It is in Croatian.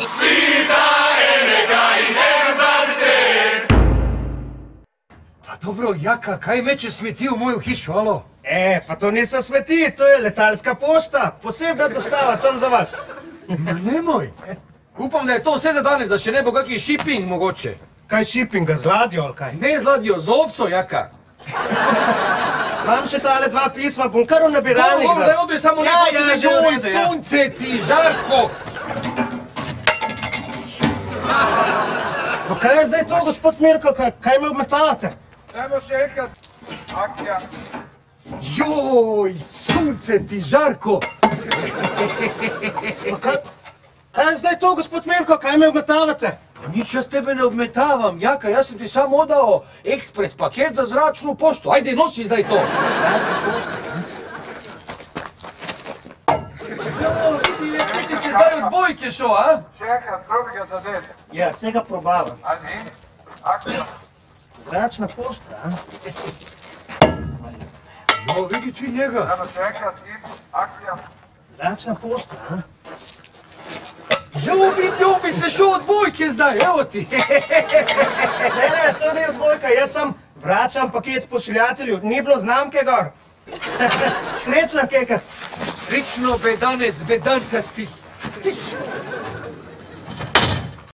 Vsi za enega in ena za 10. Pa dobro, Jaka, kaj meče smeti v mojo hišo, alo? Pa to niso smeti, to je letalska pošta. Posebna dostava, sam za vas. Ma nemoj. Upam, da je to vse za danes, da še ne bo kakšen shipping mogoče. Kaj shippinga, z ladjo ali kaj? Ne z ladjo, z ovco, Jaka. Imam še tale 2 pisma, bom kar v nabiralnik dal. Dobro, da je samo nekaj, joj, sonce ti, žarko. Pa kaj je zdaj to, gospod Mirko, kaj me obmetavate? Dajmo še enkrat. Akcija. Joj, sonce ti, žarko. Pa kaj je zdaj to, gospod Mirko, kaj me obmetavate? Nič jaz tebe ne obmetavam, Jaka, jaz sem ti samo odal ekspres paket za zračno pošto. Ajde, nosi zdaj to. Zračna pošta, Ti si zdaj od bojke šel, a? Še enkrat, probi ga zadeti. Ja, vse ga probavam. Ajde, akcija. Zračna pošta, a? Jo, vidi ti njega. Dajmo še enkrat in akcija. Zračna pošta, a? Jo, vidi, on bi se šel od bojke zdaj, evo ti. Ne, to ni odbojka, jaz sem vračam paket pošiljatelju, ni bilo znamke gor. Srečno, kekac. Srečno, bedanec, bedancasti. Tiš.